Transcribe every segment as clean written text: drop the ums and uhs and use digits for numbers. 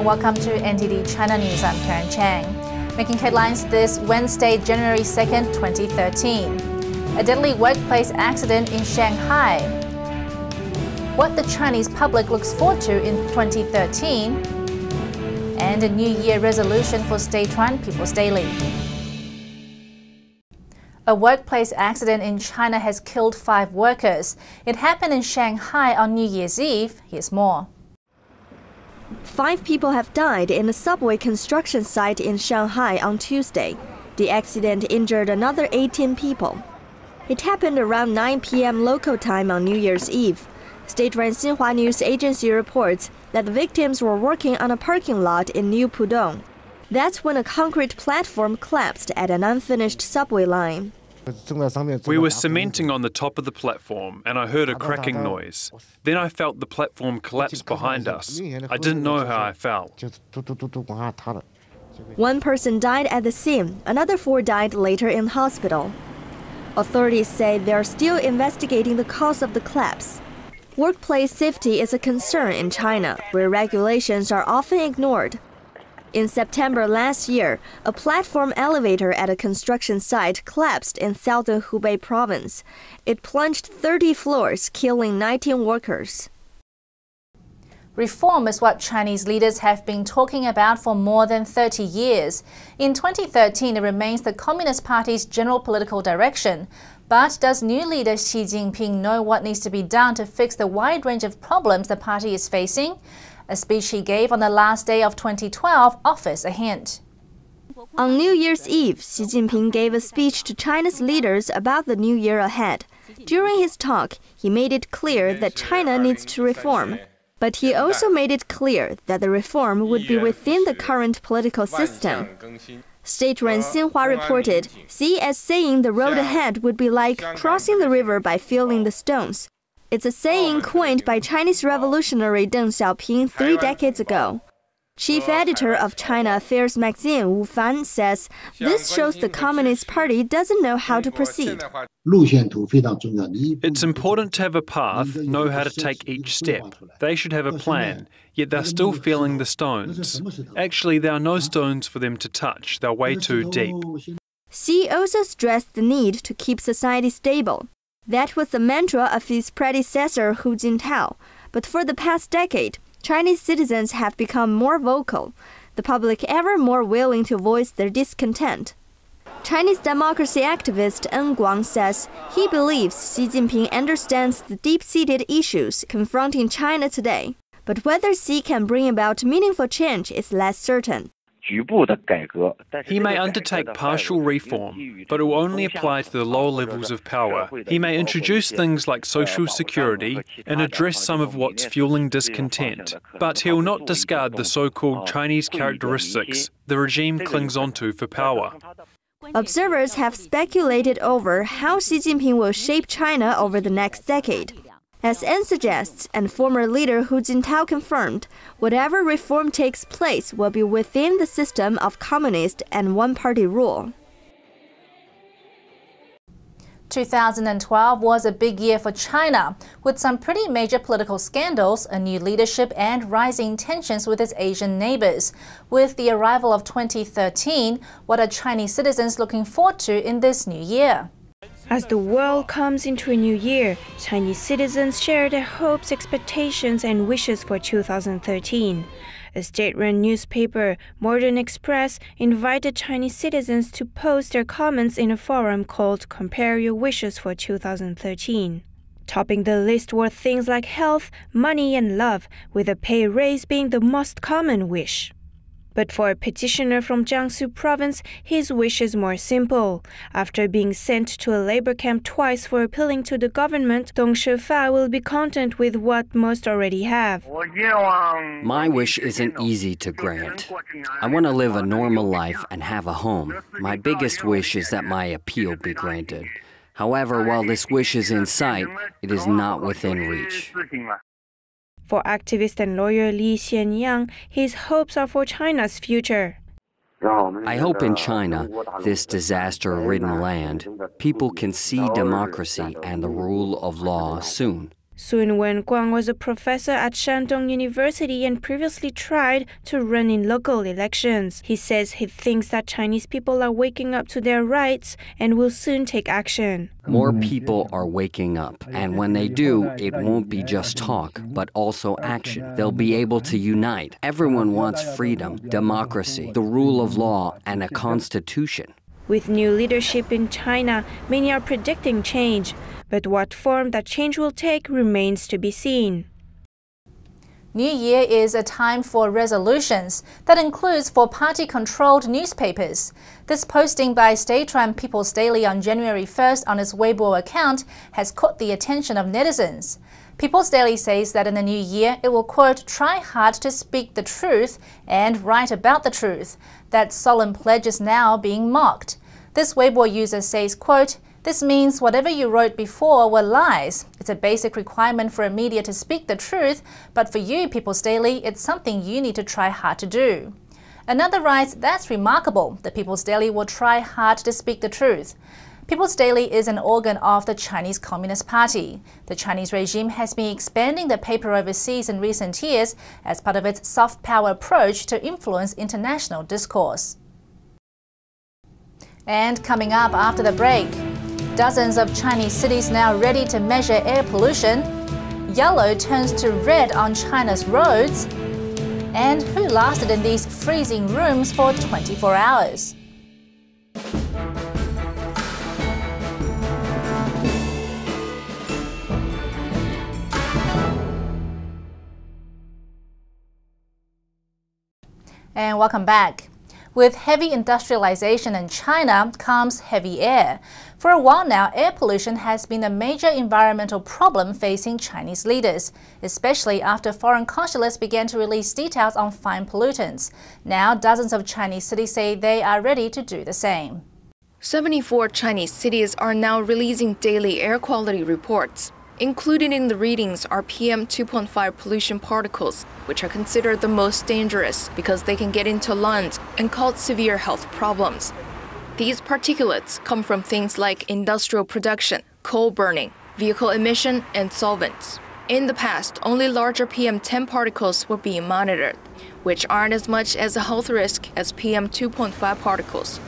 welcome to NTD China News. I'm Karen Chang. Making headlines this Wednesday, January 2nd, 2013. A deadly workplace accident in Shanghai. What the Chinese public looks forward to in 2013. And a New Year resolution for state-run People's Daily. A workplace accident in China has killed 5 workers. It happened in Shanghai on New Year's Eve. Here's more. 5 people have died in a subway construction site in Shanghai on Tuesday. The accident injured another 18 people. It happened around 9 p.m. local time on New Year's Eve. State-run Xinhua News Agency reports that the victims were working on a parking lot in New Pudong. That's when a concrete platform collapsed at an unfinished subway line. We were cementing on the top of the platform and I heard a cracking noise. Then I felt the platform collapse behind us. I didn't know how I felt. 1 person died at the scene. Another 4 died later in hospital. Authorities say they are still investigating the cause of the collapse. Workplace safety is a concern in China, where regulations are often ignored. In September last year, a platform elevator at a construction site collapsed in southern Hubei province. It plunged 30 floors, killing 19 workers. Reform is what Chinese leaders have been talking about for more than 30 years. In 2013, it remains the Communist Party's general political direction. But does new leader Xi Jinping know what needs to be done to fix the wide range of problems the party is facing? A speech he gave on the last day of 2012 offers a hint. On New Year's Eve, Xi Jinping gave a speech to China's leaders about the new year ahead. During his talk, he made it clear that China needs to reform. But he also made it clear that the reform would be within the current political system. State-run Xinhua reported Xi as saying the road ahead would be like crossing the river by filling the stones. It's a saying coined by Chinese revolutionary Deng Xiaoping 3 decades ago. Chief editor of China Affairs magazine Wu Fan says this shows the Communist Party doesn't know how to proceed. It's important to have a path, know how to take each step. They should have a plan, yet they're still feeling the stones. Actually, there are no stones for them to touch. They're way too deep. Xi also stressed the need to keep society stable. That was the mantra of his predecessor Hu Jintao. But for the past decade, Chinese citizens have become more vocal, the public ever more willing to voice their discontent. Chinese democracy activist En Guang says he believes Xi Jinping understands the deep-seated issues confronting China today. But whether Xi can bring about meaningful change is less certain. He may undertake partial reform, but it will only apply to the lower levels of power. He may introduce things like social security and address some of what's fueling discontent, but he will not discard the so-called Chinese characteristics the regime clings onto for power. Observers have speculated over how Xi Jinping will shape China over the next decade. As N suggests, and former leader Hu Jintao confirmed, whatever reform takes place will be within the system of communist and one-party rule. 2012 was a big year for China, with some pretty major political scandals, a new leadership and rising tensions with its Asian neighbors. With the arrival of 2013, what are Chinese citizens looking forward to in this new year? As the world comes into a new year, Chinese citizens share their hopes, expectations, and wishes for 2013. A state-run newspaper, Modern Express, invited Chinese citizens to post their comments in a forum called Compare Your Wishes for 2013. Topping the list were things like health, money, and love, with a pay raise being the most common wish. But for a petitioner from Jiangsu province, his wish is more simple. After being sent to a labor camp twice for appealing to the government, Dong Shifa will be content with what most already have. My wish isn't easy to grant. I want to live a normal life and have a home. My biggest wish is that my appeal be granted. However, while this wish is in sight, it is not within reach. For activist and lawyer Li Xianyang, his hopes are for China's future. I hope in China, this disaster-ridden land, people can see democracy and the rule of law soon. Sun Wenguang was a professor at Shandong University and previously tried to run in local elections. He says he thinks that Chinese people are waking up to their rights and will soon take action. More people are waking up, and when they do, it won't be just talk, but also action. They'll be able to unite. Everyone wants freedom, democracy, the rule of law, and a constitution. With new leadership in China, many are predicting change. But what form that change will take remains to be seen. New Year is a time for resolutions. That includes for party-controlled newspapers. This posting by state-run People's Daily on January 1st on its Weibo account has caught the attention of netizens. People's Daily says that in the new year, it will, quote, try hard to speak the truth and write about the truth. That solemn pledge is now being mocked. This Weibo user says, quote, this means whatever you wrote before were lies. It's a basic requirement for a media to speak the truth, but for you, People's Daily, it's something you need to try hard to do. Another writes, that's remarkable. The People's Daily will try hard to speak the truth. People's Daily is an organ of the Chinese Communist Party. The Chinese regime has been expanding the paper overseas in recent years as part of its soft power approach to influence international discourse. And coming up after the break, dozens of Chinese cities now ready to measure air pollution. Yellow turns to red on China's roads. And who lasted in these freezing rooms for 24 hours? And welcome back. With heavy industrialization in China comes heavy air. For a while now, air pollution has been a major environmental problem facing Chinese leaders, especially after foreign consulates began to release details on fine pollutants. Now, dozens of Chinese cities say they are ready to do the same. 74 Chinese cities are now releasing daily air quality reports. Included in the readings are PM 2.5 pollution particles, which are considered the most dangerous because they can get into lungs and cause severe health problems. These particulates come from things like industrial production, coal burning, vehicle emission, and solvents. In the past, only larger PM 10 particles were being monitored, which aren't as much as a health risk as PM 2.5 particles.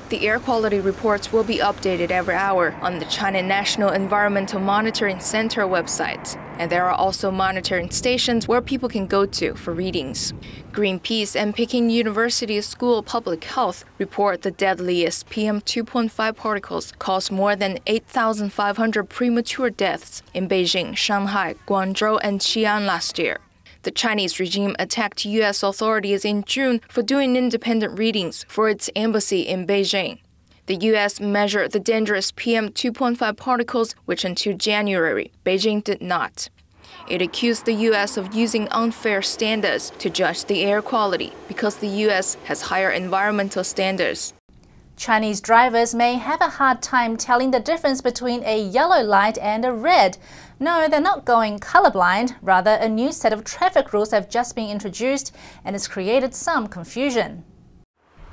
The air quality reports will be updated every hour on the China National Environmental Monitoring Center website, and there are also monitoring stations where people can go to for readings. Greenpeace and Peking University School of Public Health report the deadliest PM 2.5 particles caused more than 8,500 premature deaths in Beijing, Shanghai, Guangzhou, and Xi'an last year. The Chinese regime attacked U.S. authorities in June for doing independent readings for its embassy in Beijing. The U.S. measured the dangerous PM 2.5 particles, which until January, Beijing did not. It accused the U.S. of using unfair standards to judge the air quality because the U.S. has higher environmental standards. Chinese drivers may have a hard time telling the difference between a yellow light and a red. No, they're not going colorblind. Rather, a new set of traffic rules have just been introduced and it's created some confusion.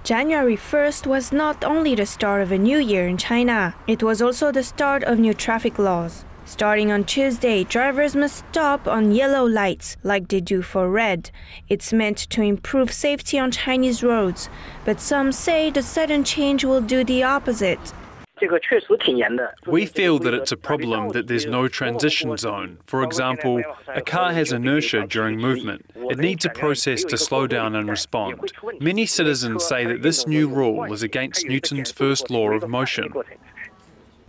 January 1st was not only the start of a new year in China, it was also the start of new traffic laws. Starting on Tuesday, drivers must stop on yellow lights like they do for red. It's meant to improve safety on Chinese roads, but some say the sudden change will do the opposite. We feel that it's a problem that there's no transition zone. For example, a car has inertia during movement. It needs a process to slow down and respond. Many citizens say that this new rule is against Newton's first law of motion.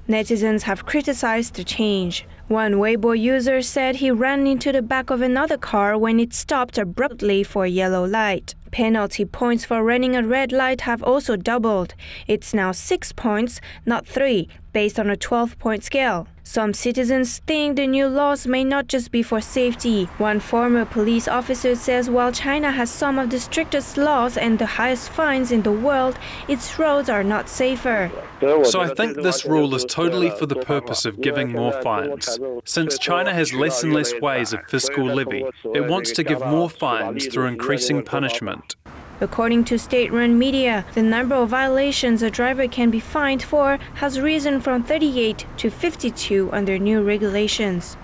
Netizens have criticized the change. One Weibo user said he ran into the back of another car when it stopped abruptly for a yellow light. Penalty points for running a red light have also doubled. It's now 6 points, not 3, based on a 12-point scale. Some citizens think the new laws may not just be for safety. One former police officer says while China has some of the strictest laws and the highest fines in the world, its roads are not safer. So I think this rule is totally for the purpose of giving more fines. Since China has less and less ways of fiscal levy, it wants to give more fines through increasing punishment. According to state-run media, the number of violations a driver can be fined for has risen from 38 to 52 under new regulations.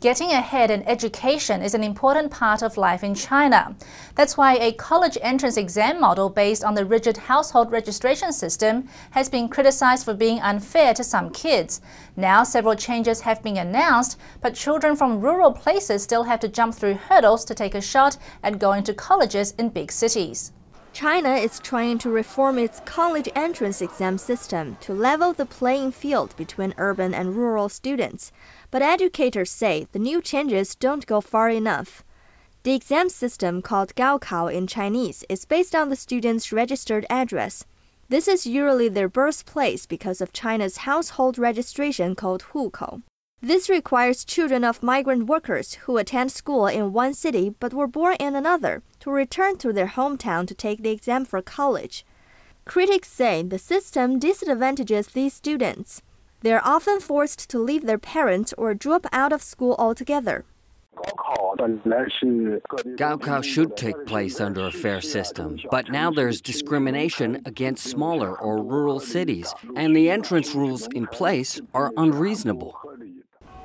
Getting ahead in education is an important part of life in China. That's why a college entrance exam model based on the rigid household registration system has been criticized for being unfair to some kids. Now, several changes have been announced, but children from rural places still have to jump through hurdles to take a shot at going to colleges in big cities. China is trying to reform its college entrance exam system to level the playing field between urban and rural students. But educators say the new changes don't go far enough. The exam system, called Gaokao in Chinese, is based on the student's registered address. This is usually their birthplace because of China's household registration called hukou. This requires children of migrant workers who attend school in one city but were born in another to return to their hometown to take the exam for college. Critics say the system disadvantages these students. They are often forced to leave their parents or drop out of school altogether. Gaokao should take place under a fair system, but now there's discrimination against smaller or rural cities, and the entrance rules in place are unreasonable.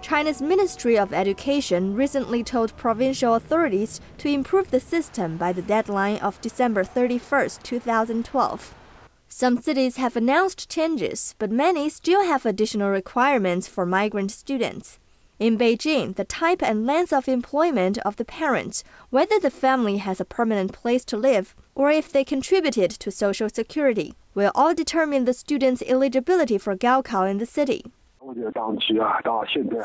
China's Ministry of Education recently told provincial authorities to improve the system by the deadline of December 31, 2012. Some cities have announced changes, but many still have additional requirements for migrant students. In Beijing, the type and length of employment of the parents, whether the family has a permanent place to live, or if they contributed to Social Security, will all determine the student's eligibility for Gaokao in the city.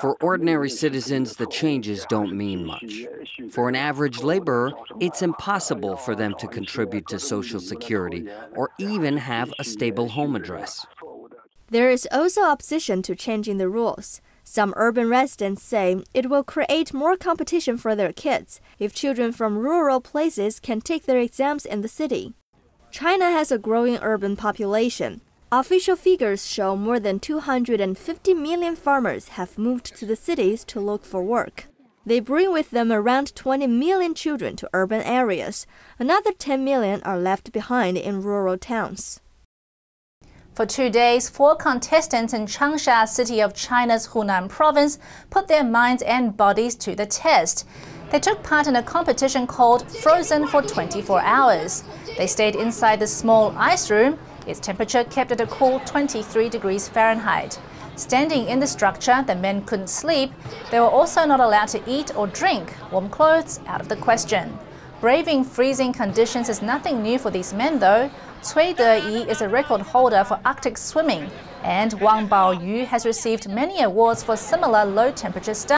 For ordinary citizens, the changes don't mean much. For an average laborer, it's impossible for them to contribute to Social Security or even have a stable home address. There is also opposition to changing the rules. Some urban residents say it will create more competition for their kids if children from rural places can take their exams in the city. China has a growing urban population. Official figures show more than 250 million farmers have moved to the cities to look for work. They bring with them around 20 million children to urban areas. Another 10 million are left behind in rural towns. For 2 days, 4 contestants in Changsha, city of China's Hunan province, put their minds and bodies to the test. They took part in a competition called Frozen for 24 hours. They stayed inside the small ice room. Its temperature kept at a cool 23 degrees Fahrenheit. Standing in the structure, the men couldn't sleep. They were also not allowed to eat or drink. Warm clothes out of the question. Braving freezing conditions is nothing new for these men, though. Cui Deyi is a record holder for Arctic swimming, and Wang Baoyu has received many awards for similar low-temperature stuff.